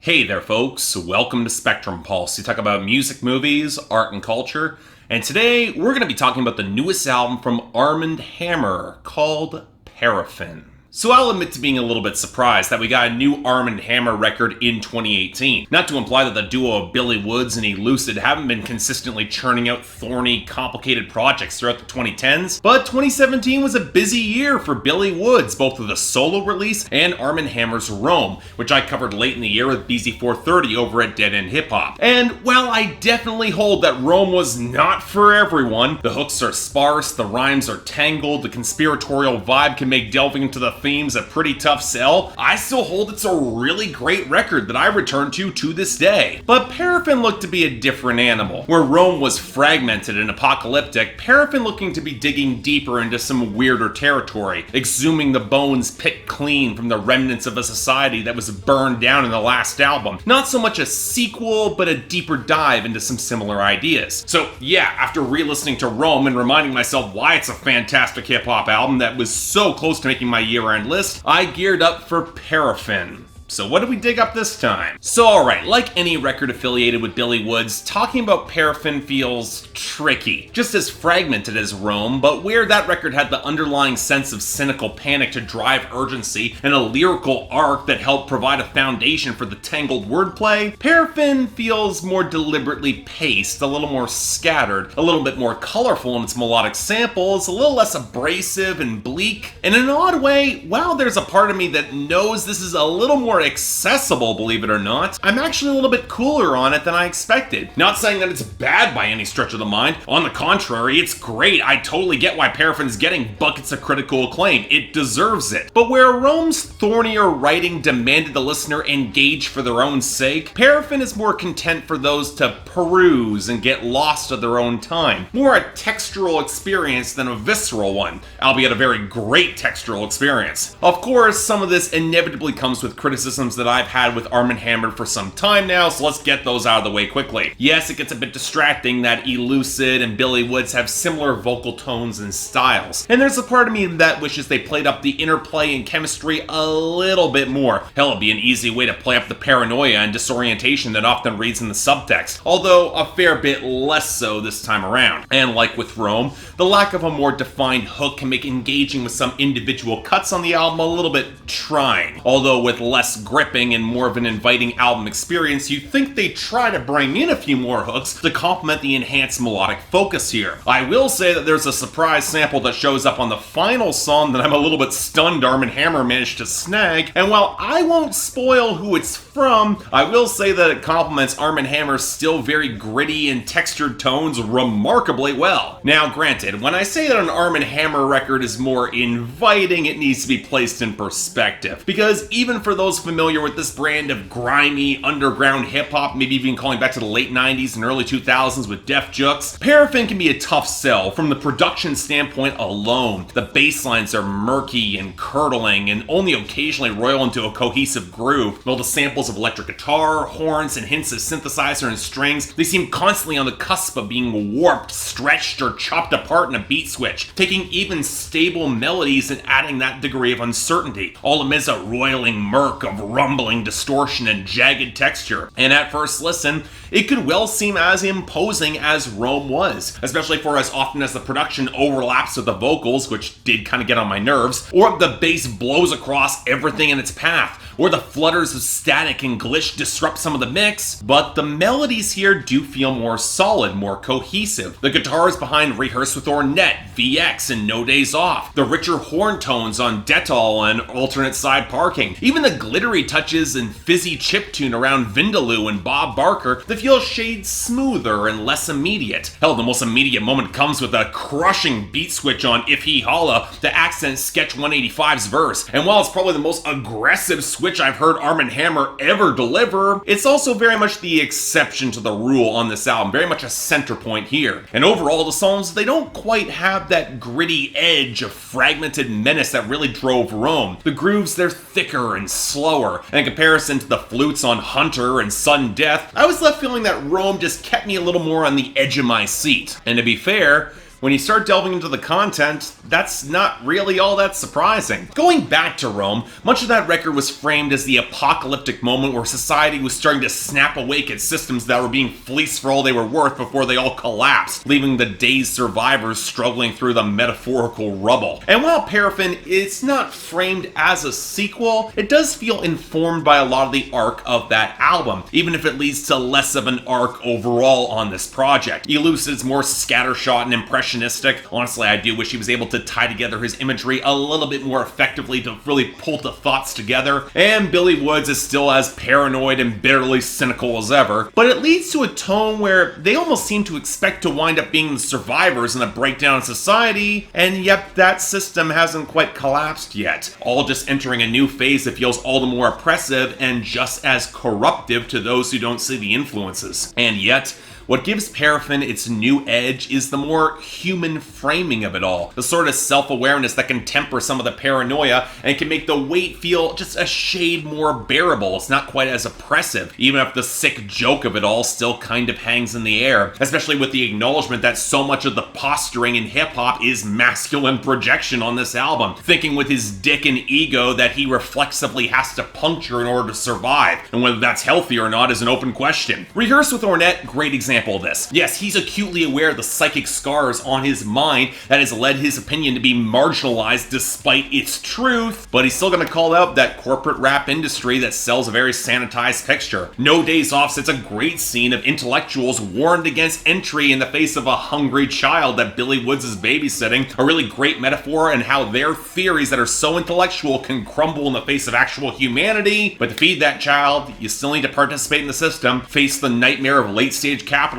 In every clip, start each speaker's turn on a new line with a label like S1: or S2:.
S1: Hey there, folks. Welcome to Spectrum Pulse. We talk about music, movies, art, and culture. And today, we're going to be talking about the newest album from Armand Hammer called Paraffin. So I'll admit to being a little bit surprised that we got a new Armand Hammer record in 2018. Not to imply that the duo of Billy Woods and Elucid haven't been consistently churning out thorny, complicated projects throughout the 2010s, but 2017 was a busy year for Billy Woods, both with a solo release and Armand Hammer's Rome, which I covered late in the year with BZ430 over at Dead End Hip Hop. And while I definitely hold that Rome was not for everyone, the hooks are sparse, the rhymes are tangled, the conspiratorial vibe can make delving into the themes a pretty tough sell, I still hold it's a really great record that I return to this day. But Paraffin looked to be a different animal. Where Rome was fragmented and apocalyptic, Paraffin looking to be digging deeper into some weirder territory, exhuming the bones picked clean from the remnants of a society that was burned down in the last album. Not so much a sequel, but a deeper dive into some similar ideas. So yeah, after re-listening to Rome and reminding myself why it's a fantastic hip-hop album that was so close to making my year-end list, I geared up for Paraffin. So what did we dig up this time? So alright, like any record affiliated with Billy Woods, talking about Paraffin feels tricky. Just as fragmented as Rome, but where that record had the underlying sense of cynical panic to drive urgency and a lyrical arc that helped provide a foundation for the tangled wordplay, Paraffin feels more deliberately paced, a little more scattered, a little bit more colorful in its melodic samples, a little less abrasive and bleak. In an odd way, while there's a part of me that knows this is a little more accessible, believe it or not, I'm actually a little bit cooler on it than I expected. Not saying that it's bad by any stretch of the mind. On the contrary, it's great. I totally get why Paraffin's getting buckets of critical acclaim. It deserves it. But where Rome's thornier writing demanded the listener engage for their own sake, Paraffin is more content for those to peruse and get lost at their own time. More a textural experience than a visceral one, albeit a very great textural experience. Of course, some of this inevitably comes with criticism that I've had with Armand Hammer for some time now, so let's get those out of the way quickly. Yes, it gets a bit distracting that Elucid and Billy Woods have similar vocal tones and styles, and there's a part of me that wishes they played up the interplay and chemistry a little bit more. Hell, it'd be an easy way to play up the paranoia and disorientation that often reads in the subtext, although a fair bit less so this time around. And like with Rome, the lack of a more defined hook can make engaging with some individual cuts on the album a little bit trying, although with less gripping and more of an inviting album experience, you think they try to bring in a few more hooks to complement the enhanced melodic focus here. I will say that there's a surprise sample that shows up on the final song that I'm a little bit stunned Armand Hammer managed to snag, and while I won't spoil who it's from, I will say that it complements Armand Hammer's still very gritty and textured tones remarkably well. Now granted, when I say that an Armand Hammer record is more inviting, it needs to be placed in perspective, because even for those familiar with this brand of grimy, underground hip-hop, maybe even calling back to the late 90s and early 2000s with Def Jux, Paraffin can be a tough sell from the production standpoint alone. The bass lines are murky and curdling and only occasionally roil into a cohesive groove, while the samples of electric guitar, horns, and hints of synthesizer and strings, they seem constantly on the cusp of being warped, stretched, or chopped apart in a beat switch, taking even stable melodies and adding that degree of uncertainty, all amidst a roiling murk of rumbling distortion and jagged texture. And at first listen, it could well seem as imposing as Rome was, especially for as often as the production overlaps with the vocals, which did kind of get on my nerves, or the bass blows across everything in its path, or the flutters of static and glitch disrupt some of the mix, but the melodies here do feel more solid, more cohesive. The guitars behind Rehearse with Ornette, VX, and No Days Off, the richer horn tones on Dettol and Alternate Side Parking, even the glittery touches and fizzy chiptune around Vindaloo and Bob Barker that feel shades smoother and less immediate. Hell, the most immediate moment comes with a crushing beat switch on If He Holla to accent Sketch 185's verse, and while it's probably the most aggressive switch I've heard Armand Hammer ever deliver, it's also very much the exception to the rule on this album, very much a center point here. And overall, the songs, they don't quite have that gritty edge of fragmented menace that really drove Rome. The grooves, they're thicker and slower, and in comparison to the flutes on Hunter and Sudden Death, I was left feeling that Rome just kept me a little more on the edge of my seat. And to be fair, When you start delving into the content, that's not really all that surprising. Going back to Rome, much of that record was framed as the apocalyptic moment where society was starting to snap awake at systems that were being fleeced for all they were worth before they all collapsed, leaving the dazed survivors struggling through the metaphorical rubble. And while Paraffin is not framed as a sequel, it does feel informed by a lot of the arc of that album, even if it leads to less of an arc overall on this project. Elucid's more scattershot and impressionistic. Honestly, I do wish he was able to tie together his imagery a little bit more effectively to really pull the thoughts together. And Billy Woods is still as paranoid and bitterly cynical as ever, but it leads to a tone where they almost seem to expect to wind up being the survivors in a breakdown in society, and yet that system hasn't quite collapsed yet. All just entering a new phase that feels all the more oppressive and just as corruptive to those who don't see the influences. And yet, what gives Paraffin its new edge is the more human framing of it all, the sort of self-awareness that can temper some of the paranoia and can make the weight feel just a shade more bearable. It's not quite as oppressive, even if the sick joke of it all still kind of hangs in the air, especially with the acknowledgement that so much of the posturing in hip-hop is masculine projection on this album, thinking with his dick and ego that he reflexively has to puncture in order to survive, and whether that's healthy or not is an open question. Rehearse with Ornette, great example of this. Yes, he's acutely aware of the psychic scars on his mind that has led his opinion to be marginalized despite its truth, but he's still going to call out that corporate rap industry that sells a very sanitized picture. No Days Off sets a great scene of intellectuals warned against entry in the face of a hungry child that Billy Woods is babysitting, a really great metaphor and how their theories that are so intellectual can crumble in the face of actual humanity, but to feed that child, you still need to participate in the system, face the nightmare of late-stage capitalism,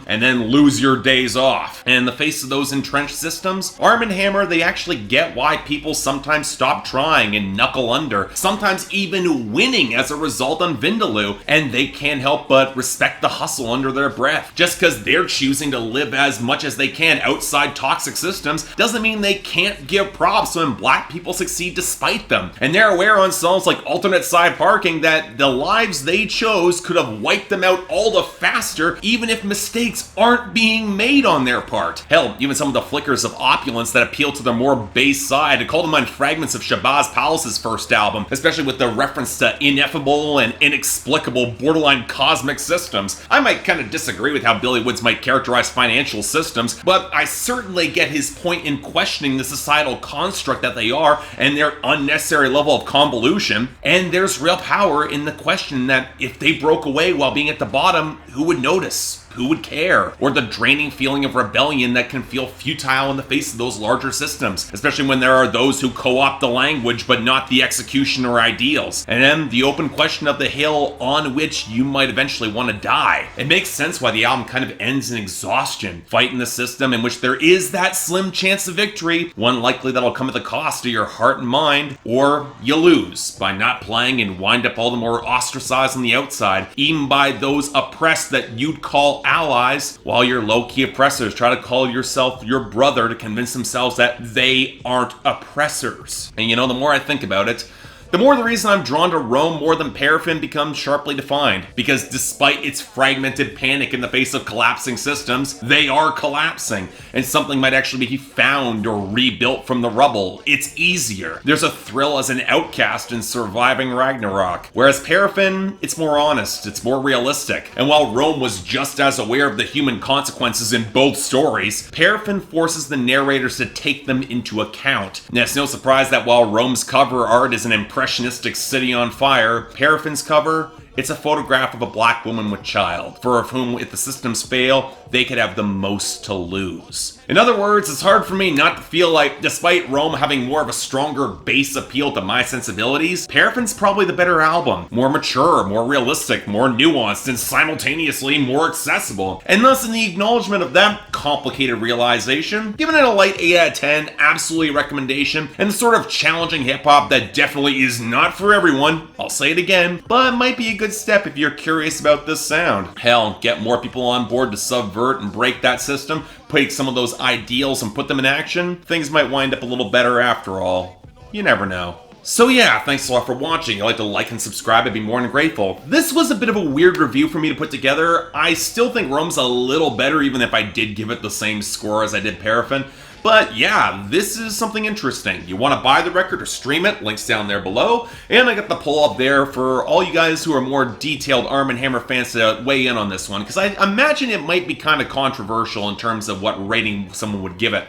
S1: and then lose your days off. And in the face of those entrenched systems, Armand Hammer, they actually get why people sometimes stop trying and knuckle under, sometimes even winning as a result on Vindaloo, and they can't help but respect the hustle under their breath. Just because they're choosing to live as much as they can outside toxic systems doesn't mean they can't give props when black people succeed despite them. And they're aware on songs like Alternate Side Parking that the lives they chose could have wiped them out all the faster, even if mistakes aren't being made on their part. Hell, even some of the flickers of opulence that appeal to their more base side, to call to mind fragments of Shabazz Palace's first album, especially with the reference to ineffable and inexplicable borderline cosmic systems. I might kind of disagree with how Billy Woods might characterize financial systems, but I certainly get his point in questioning the societal construct that they are and their unnecessary level of convolution. And there's real power in the question that if they broke away while being at the bottom, who would notice? Who would care? Or the draining feeling of rebellion that can feel futile in the face of those larger systems, especially when there are those who co-opt the language but not the execution or ideals. And then the open question of the hill on which you might eventually want to die. It makes sense why the album kind of ends in exhaustion, fighting the system in which there is that slim chance of victory, one likely that'll come at the cost of your heart and mind, or you lose by not playing and wind up all the more ostracized on the outside, even by those oppressed that you'd call allies, while your low-key oppressors try to call yourself your brother to convince themselves that they aren't oppressors. And you know, the more I think about it, the more the reason I'm drawn to Rome more than Paraffin becomes sharply defined, because despite its fragmented panic in the face of collapsing systems, they are collapsing, and something might actually be found or rebuilt from the rubble. It's easier. There's a thrill as an outcast in surviving Ragnarok, whereas Paraffin, it's more honest, it's more realistic. And while Rome was just as aware of the human consequences in both stories, Paraffin forces the narrators to take them into account. And it's no surprise that while Rome's cover art is an impressionistic city on fire, Paraffin's cover, it's a photograph of a black woman with child, for of whom, if the systems fail, they could have the most to lose. In other words, it's hard for me not to feel like, despite Rome having more of a stronger base appeal to my sensibilities, Paraffin's probably the better album. More mature, more realistic, more nuanced, and simultaneously more accessible. And thus, in the acknowledgement of that complicated realization, giving it a light 8 out of 10, absolutely recommendation, and the sort of challenging hip-hop that definitely is not for everyone, I'll say it again, but it might be a good step if you're curious about this sound. Hell, get more people on board to subvert and break that system, take some of those ideals and put them in action, things might wind up a little better after all. You never know. So yeah, thanks a lot for watching. If you'd like to like and subscribe, I'd be more than grateful. This was a bit of a weird review for me to put together. I still think Rome's a little better, even if I did give it the same score as I did Paraffin. But yeah, this is something interesting. You want to buy the record or stream it, links down there below. And I got the poll up there for all you guys who are more detailed Armand Hammer fans to weigh in on this one, because I imagine it might be kind of controversial in terms of what rating someone would give it.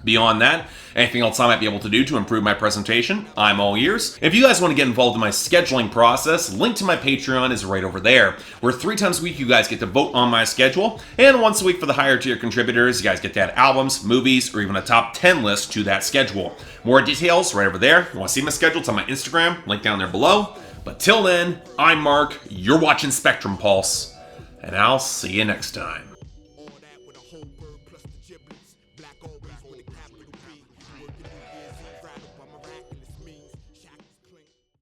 S1: Beyond that, anything else I might be able to do to improve my presentation, I'm all ears. If you guys want to get involved in my scheduling process, link to my Patreon is right over there, where 3 times a week you guys get to vote on my schedule, and once a week for the higher tier contributors, you guys get to add albums, movies, or even a top 10 list to that schedule. More details right over there. If you want to see my schedule, it's on my Instagram, link down there below. But till then, I'm Mark, you're watching Spectrum Pulse, and I'll see you next time.